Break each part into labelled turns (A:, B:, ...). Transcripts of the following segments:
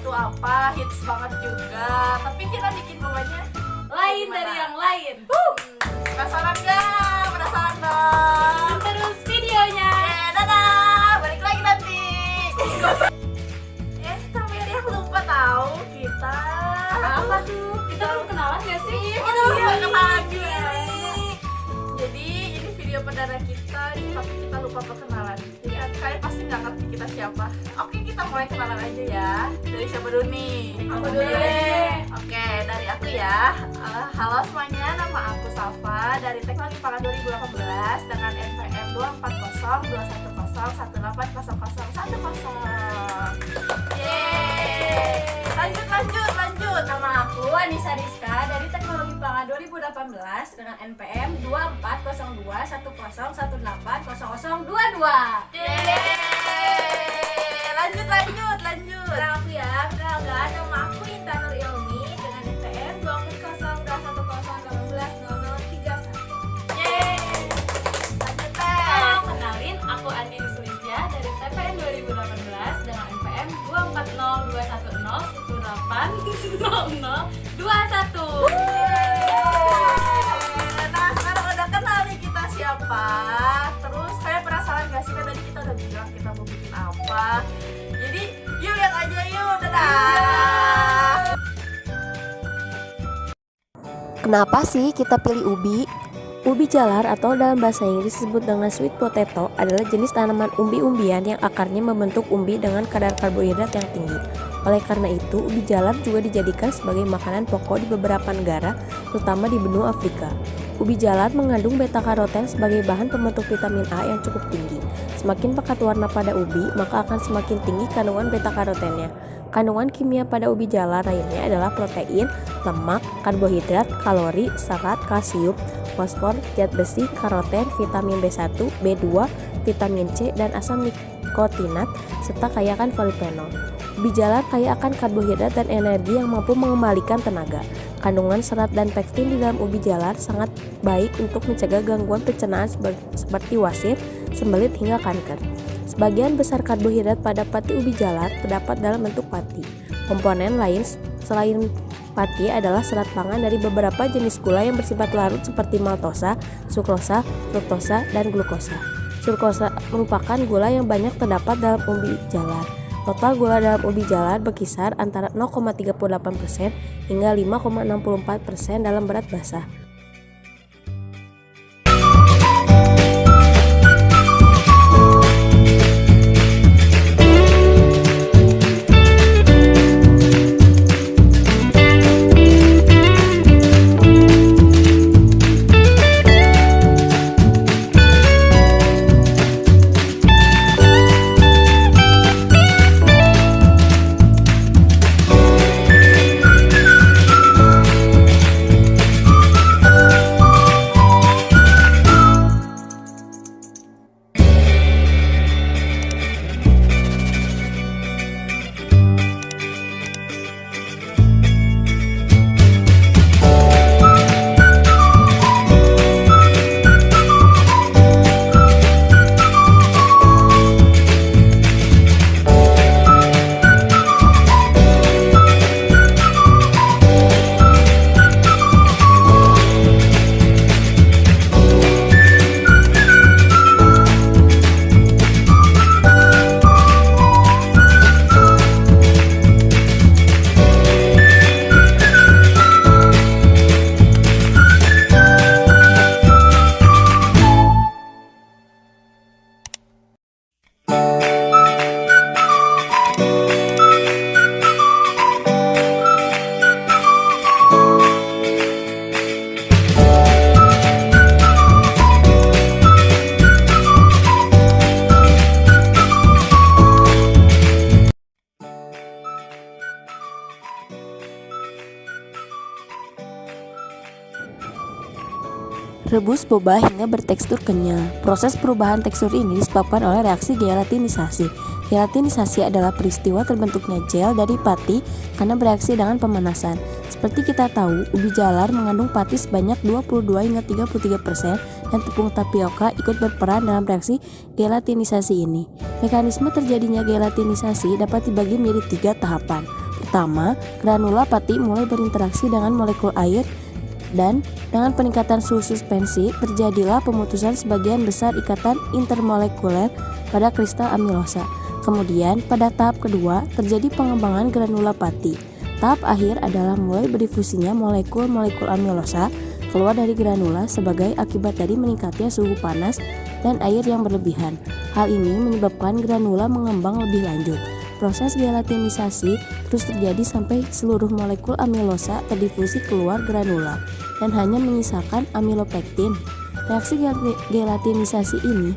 A: tuh apa, hits banget juga. Tapi kita bikin bobanya
B: lain dari yang lain.
A: Penasaran gak? Penasaran dong.
B: Terus videonya.
A: Dadah, balik lagi nanti. Tapi dia lupa tahu kita.
B: Apa tuh? Kita belum kenalan gak sih?
A: Iya, kita lupa kenalan diri. Jadi ini video perdana kita, tapi kita lupa perkenalan. Jadi kalian pasti nggak ngerti kita siapa. Oke, kita mulai kenalan aja ya. Dari siapa dulu nih?
B: Aku dulu deh.
A: Oke, dari aku ya. Halo semuanya, nama aku Safa dari Teknologi Pangan 2018 dengan NPM 2402021018010. Yeay. Lanjut.
B: Nama aku Anissa Rizka dari Teknologi Pangan 2018 dengan NPM 2412101801022.
A: Yeay. Lanjut.
B: Nah, aku ya, perkenalkan, nama aku Intan Nur Ilmi dengan NPM 2402101800031.
A: Yeay. Lanjut
B: Halo, kenalin, aku Andi Sulistya dari TPN 2018 dengan NPM 2402101800021.
A: Nah, sekarang udah kenal nih kita siapa. Terus kalian penasaran gak sih, kan tadi kita udah bilang kita mau bikin apa. Jadi yuk lihat aja yuk. Dadah.
C: Kenapa sih kita pilih ubi? Ubi jalar atau dalam bahasa Inggris disebut dengan sweet potato adalah jenis tanaman umbi-umbian yang akarnya membentuk umbi dengan kadar karbohidrat yang tinggi. Oleh karena itu, ubi jalar juga dijadikan sebagai makanan pokok di beberapa negara, terutama di benua Afrika. Ubi jalar mengandung beta-karoten sebagai bahan pembentuk vitamin A yang cukup tinggi. Semakin pekat warna pada ubi, maka akan semakin tinggi kandungan beta-karotennya. Kandungan kimia pada ubi jalar lainnya adalah protein, lemak, karbohidrat, kalori, serat, kalsium, fosfor, zat besi, karoten, vitamin B1, B2, vitamin C, dan asam nikotinat, serta kaya akan polifenol. Ubi jalar kaya akan karbohidrat dan energi yang mampu mengembalikan tenaga. Kandungan serat dan pektin di dalam ubi jalar sangat baik untuk mencegah gangguan pencernaan seperti wasit, sembelit, hingga kanker. Sebagian besar karbohidrat pada pati ubi jalar terdapat dalam bentuk pati. Komponen lain selain pati adalah serat pangan dari beberapa jenis gula yang bersifat larut seperti maltosa, sukrosa, fruktosa, dan glukosa. Sukrosa merupakan gula yang banyak terdapat dalam ubi jalar. Total gula dalam ubi jalar berkisar antara 0,38% hingga 5,64% dalam berat basah. Rebus boba hingga bertekstur kenyal. Proses perubahan tekstur ini disebabkan oleh reaksi gelatinisasi. Gelatinisasi adalah peristiwa terbentuknya gel dari pati karena bereaksi dengan pemanasan. Seperti kita tahu, ubi jalar mengandung pati sebanyak 22 hingga 33% dan tepung tapioka ikut berperan dalam reaksi gelatinisasi ini. Mekanisme terjadinya gelatinisasi dapat dibagi menjadi 3 tahapan. Pertama, granula pati mulai berinteraksi dengan molekul air dan dengan peningkatan suhu suspensi terjadilah pemutusan sebagian besar ikatan intermolekuler pada kristal amilosa. Kemudian pada tahap kedua terjadi pengembangan granula pati. Tahap akhir adalah mulai berdifusinya molekul-molekul amilosa keluar dari granula sebagai akibat dari meningkatnya suhu panas dan air yang berlebihan. Hal ini menyebabkan granula mengembang lebih lanjut. Proses gelatinisasi terus terjadi sampai seluruh molekul amilosa terdifusi keluar granula dan hanya menyisakan amilopektin. Reaksi gelatinisasi ini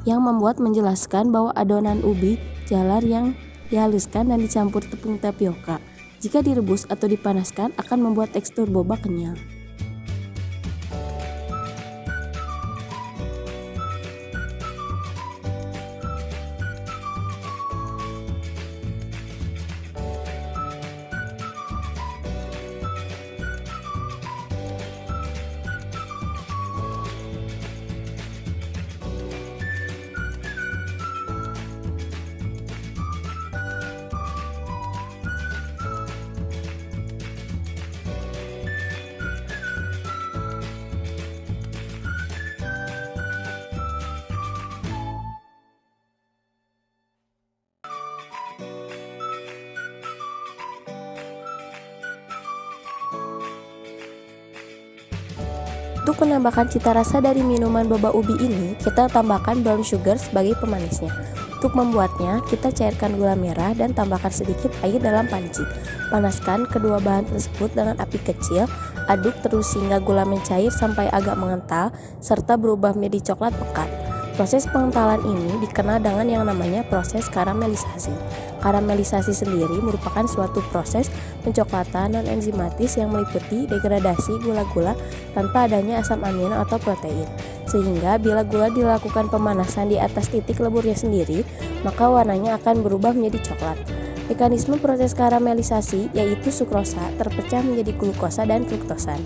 C: yang menjelaskan bahwa adonan ubi jalar yang dihaluskan dan dicampur tepung tapioka jika direbus atau dipanaskan akan membuat tekstur boba kenyal. Untuk menambahkan cita rasa dari minuman boba ubi ini, kita tambahkan brown sugar sebagai pemanisnya. Untuk membuatnya, kita cairkan gula merah dan tambahkan sedikit air dalam panci. Panaskan kedua bahan tersebut dengan api kecil, aduk terus hingga gula mencair sampai agak mengental, serta berubah menjadi coklat pekat. Proses pengentalan ini dikenal dengan yang namanya proses karamelisasi. Karamelisasi sendiri merupakan suatu proses pencoklatan non-enzimatis yang meliputi degradasi gula-gula tanpa adanya asam amino atau protein. Sehingga bila gula dilakukan pemanasan di atas titik leburnya sendiri, maka warnanya akan berubah menjadi coklat. Mekanisme proses karamelisasi yaitu sukrosa terpecah menjadi glukosa dan fruktosa.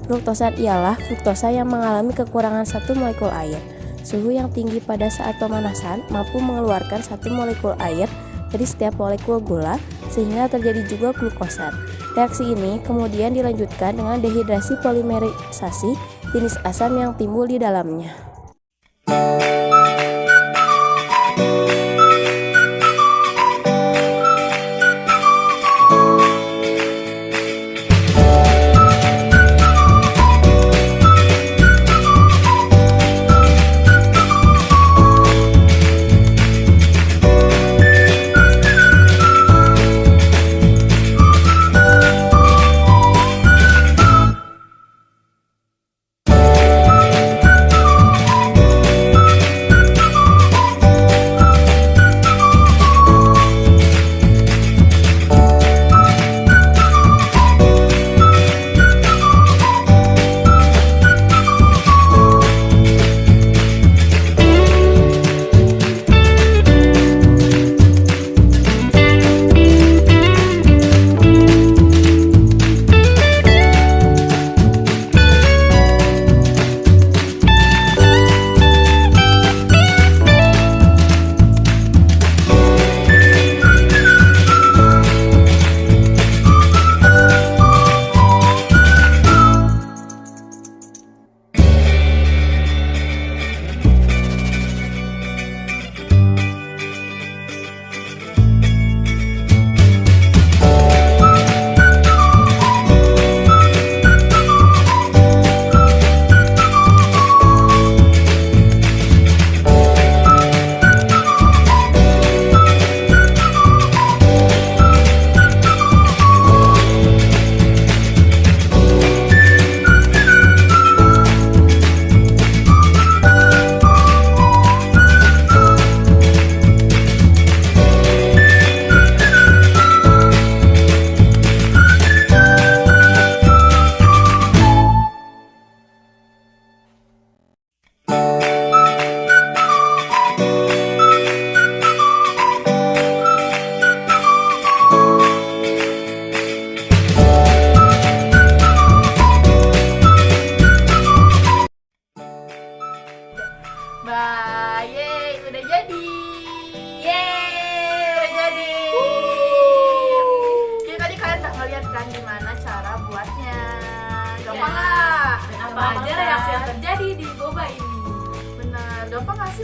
C: Fruktosa ialah fruktosa yang mengalami kekurangan satu molekul air. Suhu yang tinggi pada saat pemanasan mampu mengeluarkan satu molekul air dari setiap molekul gula sehingga terjadi juga glukosa. Reaksi ini kemudian dilanjutkan dengan dehidrasi polimerisasi jenis asam yang timbul di dalamnya.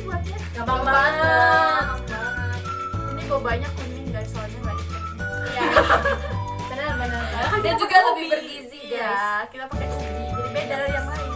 A: buatnya?
B: Gampang
A: banget.
B: banget.
A: Ini bobanya kuning guys, soalnya nggak ikan.
B: Iya. Benar.
A: Kan
B: Dan
A: kita
B: juga
A: pakai
B: lebih
A: ubi.
B: bergizi,
A: Iya,
B: guys.
A: kita pakai ubi, jadi beda dari yang lain.